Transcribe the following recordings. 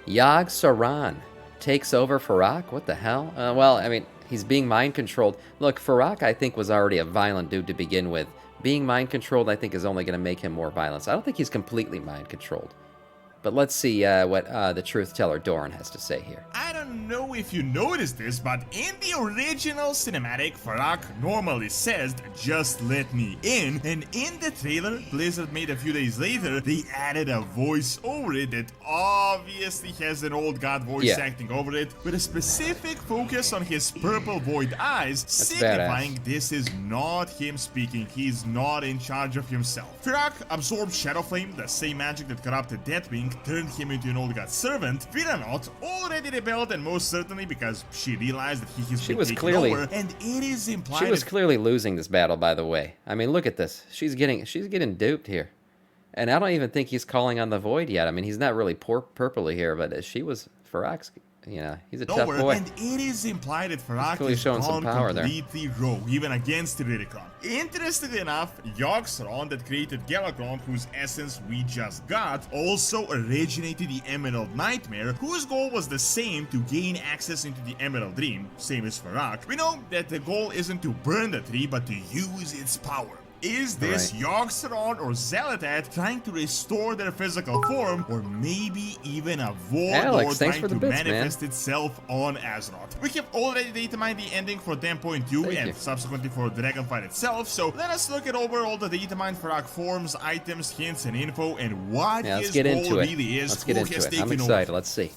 Yogg-Saron takes over FYRAKK? What the hell? Well, I mean, he's being mind-controlled. Look, FYRAKK, I think, was already a violent dude to begin with. Being mind-controlled, I think, is only going to make him more violent. So I don't think he's completely mind-controlled. But let's see what the truth-teller Doran has to say here. I don't know if you noticed this, but in the original cinematic, FYRAKK normally says, "Just let me in," and in the trailer Blizzard made a few days later, they added a voice over it that obviously has an old god voice acting over it, with a specific focus on his purple void eyes, signifying this is not him speaking, he's not in charge of himself. FYRAKK absorbed Shadow Flame, the same magic that corrupted Deathwing, turned him into an old god servant. FYRAKK already rebelled, and most certainly because she realized that he has been taken over, and it is implied she was clearly losing this battle, by the way. I mean, look at this. She's getting duped here. And I don't even think he's calling on the void yet. I mean, he's not really purpley here, but she was FYRAKK's. Yeah, he's a tough boy. And it is implied that FYRAKK is gone completely rogue, even against Ririkron. Interestingly enough, Yogg-Saron that created Galakrond, whose essence we just got, also originated the Emerald Nightmare, whose goal was the same, to gain access into the Emerald Dream, same as FYRAKK. We know that the goal isn't to burn the tree, but to use its power. Is this Yogg-Saron or Xal'atath trying to restore their physical form, or maybe even a warlord trying to manifest itself on Azeroth? We have already determined the ending for 10.2 and subsequently for Dragonflight itself, so let us look at over all the determined FYRAKK forms, items, hints, and info, and what his goal really is. Let's get into it. I'm excited. Let's see.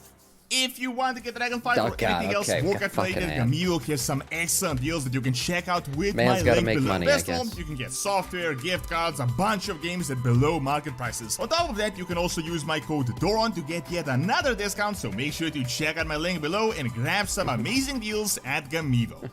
If you want to get Dragonflight or anything else warcraft related, Gamivo has some excellent deals that you can check out with my link below. Best of all, you can get software, gift cards, a bunch of games at below market prices. On top of that, you can also use my code Doran to get yet another discount, so make sure to check out my link below and grab some amazing deals at Gamivo.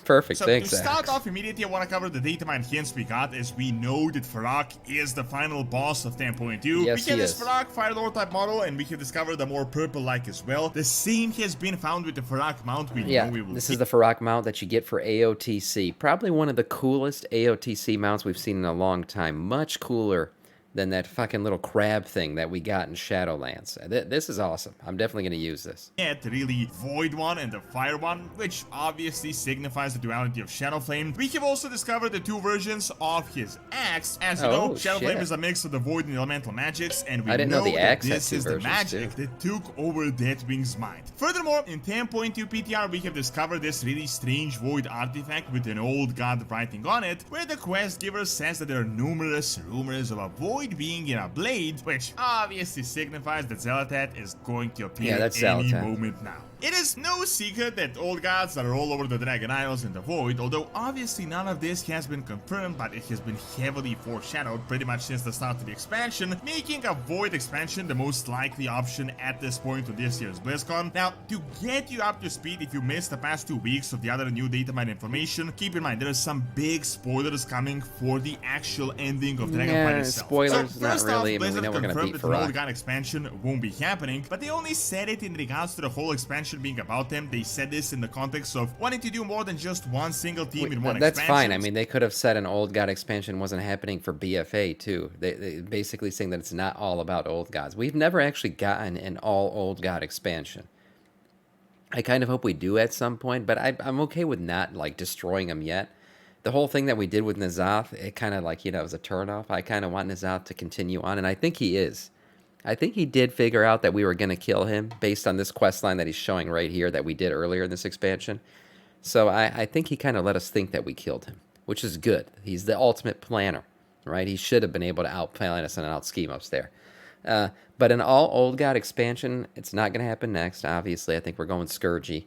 Perfect, so thanks, to start off immediately, I want to cover the data hints we got, as we know that FYRAKK is the final boss of 10.2. Yes, we have this FYRAKK Firelord type model, and we have discovered a more purple-like as well. The same has been found with the FYRAKK mount we know we will this is the FYRAKK mount that you get for AOTC. Probably one of the coolest AOTC mounts we've seen in a long time. Much cooler than that fucking little crab thing that we got in Shadowlands. This is awesome. I'm definitely going to use this. Yeah, the really void one and the fire one, which obviously signifies the duality of Shadowflame. We have also discovered the two versions of his axe. As you know, Shadowflame is a mix of the void and elemental magics, and we know that this is the magic that took over Deathwing's mind. Furthermore, in 10.2 PTR, we have discovered this really strange void artifact with an old god writing on it, where the quest giver says that there are numerous rumors of a void being in a blade, which obviously signifies that Xal'atath is going to appear at any moment now. It is no secret that old gods are all over the Dragon Isles in the Void, although obviously none of this has been confirmed, but it has been heavily foreshadowed pretty much since the start of the expansion, making a Void expansion the most likely option at this point of this year's BlizzCon. Now, to get you up to speed, if you missed the past 2 weeks of the other new data mine information, keep in mind there are some big spoilers coming for the actual ending of Dragonflight itself. Spoilers, so not really. Blizzard we know we're confirmed beat that the old god expansion won't be happening, but they only said it in regards to the whole expansion being about them. They said this in the context of wanting to do more than just one single team in one expansion. That's fine. I mean, they could have said an old god expansion wasn't happening for BFA too. They basically saying that it's not all about old gods. We've never actually gotten an all old god expansion. I kind of hope we do at some point, but I'm okay with not like destroying them yet. The whole thing that we did with N'Zoth, it kind of like, you know, was a turnoff. I kind of want N'Zoth to continue on, and I think he is. I think he did figure out that we were going to kill him based on this quest line that he's showing right here that we did earlier in this expansion. So I think he kind of let us think that we killed him, which is good. He's the ultimate planner, right? He should have been able to outplan us and out-scheme us there. But an all-old god expansion, it's not going to happen next, obviously. I think we're going Scourgy.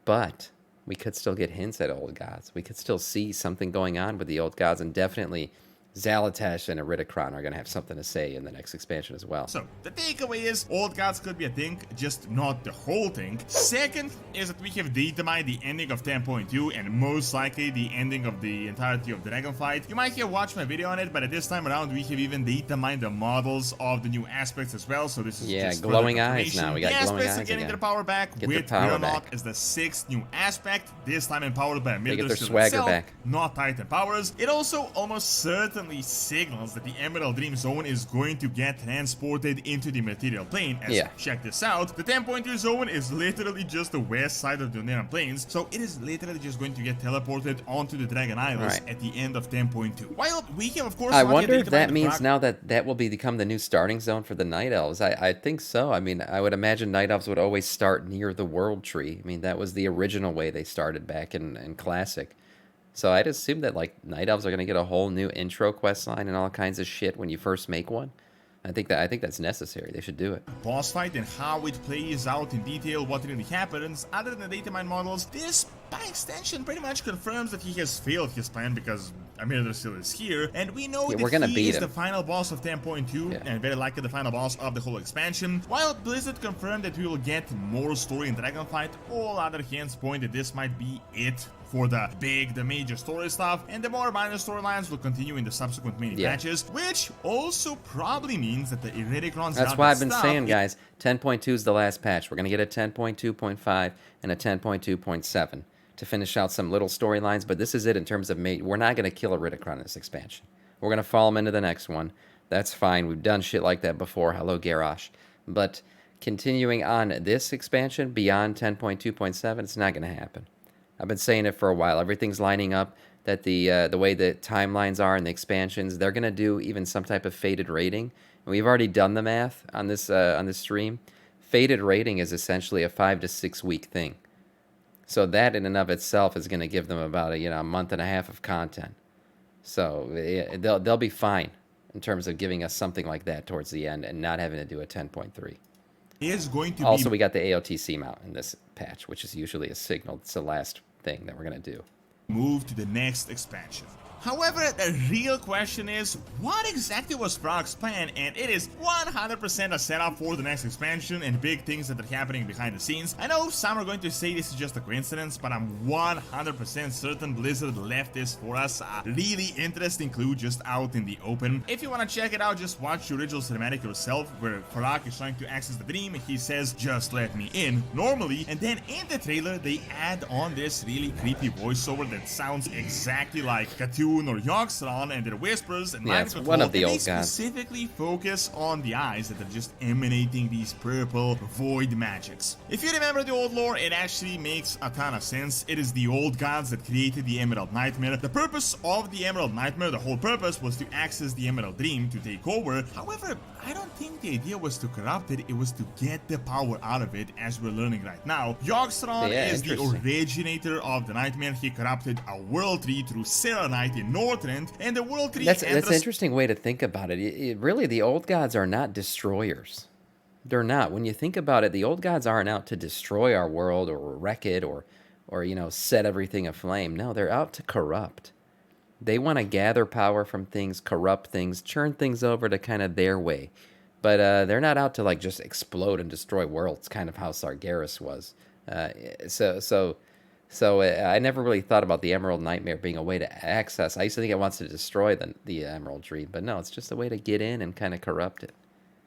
But we could still get hints at old gods. We could still see something going on with the old gods, and definitely Xal'atath and Ririkron are going to have something to say in the next expansion as well. So, the takeaway is, old gods could be a thing, just not the whole thing. Second is that we have determined the ending of 10.2 and most likely the ending of the entirety of Dragonflight. You might have watched my video on it, but at this time around we have even determined the models of the new aspects as well, so this is just glowing eyes now. We got glowing eyes are getting their power back, with FYRAKK as the 6th new aspect, this time empowered by a Mirror itself, swagger back. not Titan powers. It also almost certainly definitely signals that the Emerald Dream Zone is going to get transported into the material plane, as check this out, the 10.2 zone is literally just the west side of the Neran Plains, so it is literally just going to get teleported onto the Dragon Isles at the end of 10.2. While we have, of course, I wonder if that means now that will become the new starting zone for the Night Elves. I think so. I mean, I would imagine Night Elves would always start near the World Tree. I mean, that was the original way they started back in Classic. So I'd assume that, like, Night Elves are going to get a whole new intro quest line and all kinds of shit when you first make one. I think that's necessary. They should do it. Boss fight and how it plays out in detail, what really happens, other than the data mine models, this, by extension, pretty much confirms that he has failed his plan because Amir still is here, and we know that he is the final boss of 10.2 and very likely the final boss of the whole expansion. While Blizzard confirmed that we will get more story in Dragonflight, all other hints point that this might be it for the major story stuff, and the more minor storylines will continue in the subsequent mini patches, which also probably means that the Heretic runs That's why I've been saying, guys, 10.2 is the last patch. We're going to get a 10.2.5 and a 10.2.7 to finish out some little storylines, but this is it in terms of we're not going to kill a Riddick in this expansion. We're going to follow him into the next one. That's fine. We've done shit like that before. Hello, Garrosh. But continuing on this expansion beyond 10.2.7, it's not going to happen. I've been saying it for a while. Everything's lining up that the way the timelines are and the expansions, they're going to do even some type of fated rating. And we've already done the math on this stream. Fated rating is essentially a 5 to 6 week thing. So that in and of itself is going to give them about a month and a half of content. So they'll be fine in terms of giving us something like that towards the end and not having to do a 10.3. Is going to also, we got the AOTC mount in this patch, which is usually a signal. It's the last thing that we're going to do. Move to the next expansion. However, the real question is, what exactly was FYRAKK's plan? And it is 100% a setup for the next expansion and big things that are happening behind the scenes. I know some are going to say this is just a coincidence, but I'm 100% certain Blizzard left this for us. A really interesting clue just out in the open. If you want to check it out, just watch the original cinematic yourself, where FYRAKK is trying to access the dream. He says, "Just let me in," normally, and then in the trailer, they add on this really creepy voiceover that sounds exactly like Cthulhu or Yogg-Saron, and their whispers and mind control, one of the old guys. Specifically focus on the eyes that are just emanating these purple void magics. If you remember the old lore, it actually makes a ton of sense. It is the old gods that created the Emerald Nightmare. The purpose of the Emerald Nightmare, the whole purpose, was to access the Emerald Dream to take over. However, I don't think the idea was to corrupt it, it was to get the power out of it, as we're learning right now. Yogg-Saron is the originator of the Nightmare. He corrupted a World Tree through Selenite in Northrend, and the World Tree... That's an interesting way to think about it. Really, the old gods are not destroyers. They're not. When you think about it, the old gods aren't out to destroy our world or wreck it or set everything aflame. No, they're out to corrupt. They want to gather power from things, corrupt things, churn things over to kind of their way. But they're not out to, like, just explode and destroy worlds, kind of how Sargeras was. So I never really thought about the Emerald Nightmare being a way to access. I used to think it wants to destroy the Emerald Dream, but no, it's just a way to get in and kind of corrupt it.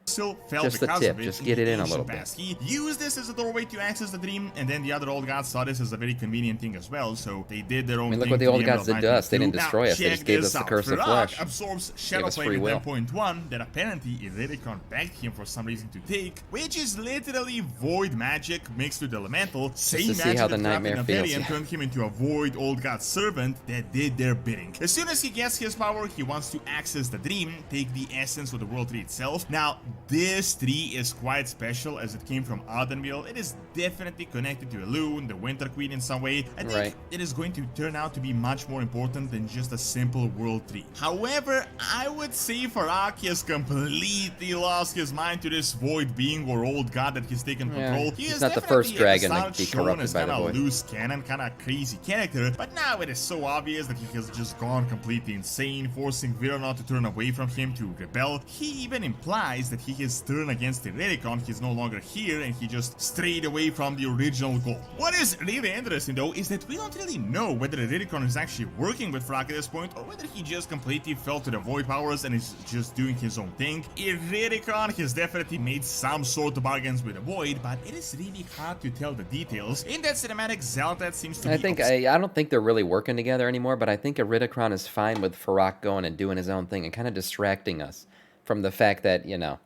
Still fell just the tip, just get it in a little bit. He used this as a doorway to access the dream, and then the other old gods saw this as a very convenient thing as well, so they did their own thing. Look what the old gods did to us. They didn't destroy us, they just gave us the curse of flesh. Absorbs Shadow Flame in 10.1 that apparently Heretic begged him for some reason to take, which is literally void magic mixed with elemental. Same magic that trapped in Aphelion turned him into a void old god servant that did their bidding. As soon as he gets his power, he wants to access the dream, take the essence of the World Tree itself. Now, this tree is quite special as it came from Ardenville. It is definitely connected to Elune, the Winter Queen in some way. I think it is going to turn out to be much more important than just a simple world tree. However, I would say FYRAKK has completely lost his mind to this void being or old god that he's taken control. He is not the first dragon to be corrupted by the void. Loose cannon, kind of crazy character, but now it is so obvious that he has just gone completely insane, forcing Virona to turn away from him to rebel. He even implies that he his turn against FYRAKK, he's no longer here and he just strayed away from the original goal. What is really interesting though is that we don't really know whether FYRAKK is actually working with FYRAKK at this point or whether he just completely fell to the void powers and is just doing his own thing. FYRAKK has definitely made some sort of bargains with the void, but it is really hard to tell the details. In that cinematic, Xal'atath seems to be I don't think they're really working together anymore, but I think FYRAKK is fine with FYRAKK going and doing his own thing and kind of distracting us from the fact that, you know,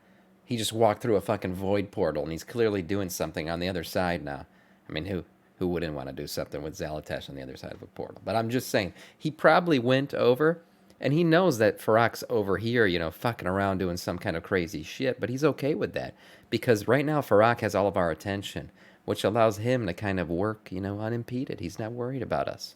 he just walked through a fucking void portal and he's clearly doing something on the other side now. I mean, who wouldn't want to do something with Xal'atath on the other side of a portal? But I'm just saying, he probably went over, and he knows that FYRAKK's over here, you know, fucking around doing some kind of crazy shit, but he's okay with that, because right now FYRAKK has all of our attention, which allows him to kind of work, you know, unimpeded. He's not worried about us.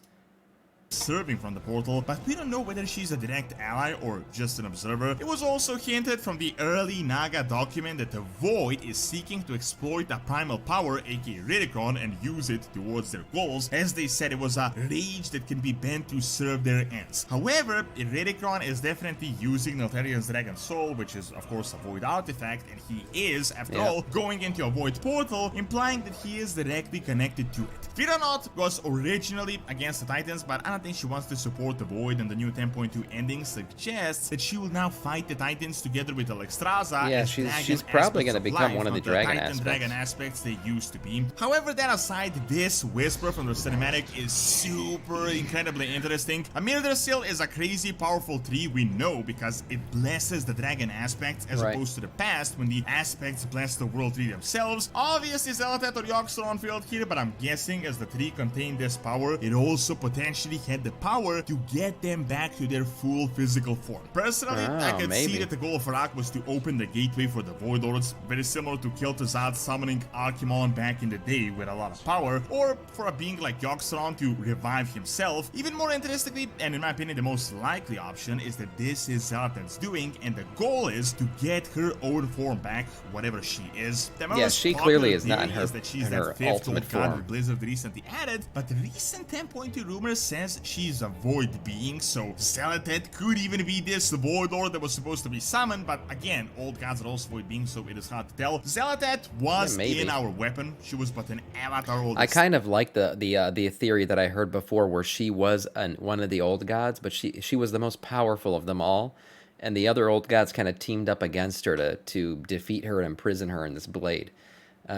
Serving from the portal, but we don't know whether she's a direct ally or just an observer. It was also hinted from the early Naga document that the Void is seeking to exploit the primal power, aka FYRAKK, and use it towards their goals, as they said it was a rage that can be bent to serve their ends. However, FYRAKK is definitely using Neltharion's Dragon Soul, which is of course a Void artifact, and he is, after all, going into a Void portal, implying that he is directly connected to it. FYRAKK was originally against the Titans, but I don't think she wants to support the Void, and the new 10.2 ending suggests that she will now fight the Titans together with Alexstrasza. Yeah, she's probably going to become one of the dragon aspects they used to be. However, that aside, this whisper from the cinematic is super incredibly interesting. A Mirror is a crazy powerful tree, we know, because it blesses the dragon aspects as opposed to the past when the aspects bless the world tree themselves. Obviously Xal'atath or Yogg-Saron failed here, but I'm guessing as the tree contained this power, it also potentially had the power to get them back to their full physical form. Personally, I could see that the goal of FYRAKK was to open the gateway for the Void Lords, very similar to Kel'Thuzad summoning Archimonde back in the day with a lot of power, or for a being like Yogg-Saron to revive himself. Even more interestingly, and in my opinion the most likely option, is that this is Xal'atath's doing, and the goal is to get her own form back, whatever she is. The yeah, she clearly is not in her, that she's in her that ultimate form. Blizzard recently added, but the recent 10.2 rumor says she's a void being, so Xal'atath could even be this Void Lord that was supposed to be summoned, but again, old gods are also void beings, so it is hard to tell. Xal'atath was in our weapon. She was but an avatar. I kind of like the theory that I heard before, where she was one of the old gods, but she was the most powerful of them all, and the other old gods kind of teamed up against her to defeat her and imprison her in this blade.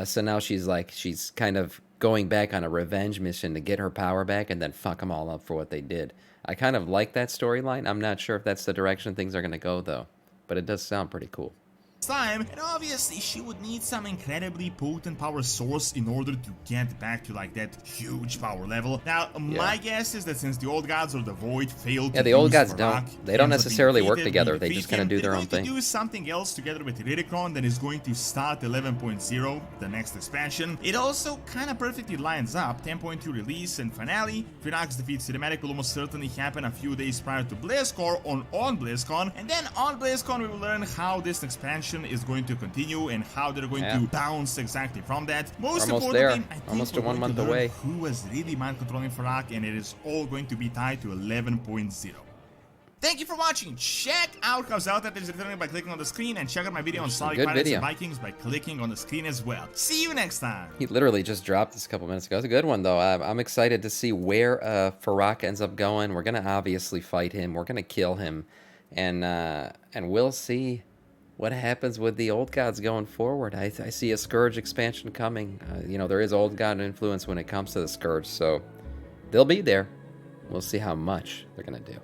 So now she's kind of going back on a revenge mission to get her power back and then fuck them all up for what they did. I kind of like that storyline. I'm not sure if that's the direction things are going to go, though, but it does sound pretty cool. Time, and obviously she would need some incredibly potent power source in order to get back to like that huge power level. Now, my guess is that since the old gods or the Void failed to the old gods FYRAKK, they don't necessarily work together. They just kind of do their own thing. Do something else together with FYRAKK that is going to start 11.0, the next expansion. It also kind of perfectly lines up. 10.2 release and finale. FYRAKK's defeat cinematic will almost certainly happen a few days prior to BlizzCon on BlizzCon, and then on BlizzCon we will learn how this expansion is going to continue and how they're going to bounce exactly from that. Most importantly, I think almost we're 1 month going to learn away. who was really mind controlling FYRAKK, and it is all going to be tied to 11.0. Thank you for watching. Check out how Xal'atath is returning by clicking on the screen, and check out my video on Slavic Pirates and Vikings by clicking on the screen as well. See you next time. He literally just dropped this a couple minutes ago. It's a good one, though. I'm excited to see where FYRAKK ends up going. We're going to obviously fight him. We're going to kill him. And we'll see what happens with the old gods going forward. I see a Scourge expansion coming. You know, there is old god influence when it comes to the Scourge, so they'll be there. We'll see how much they're going to do.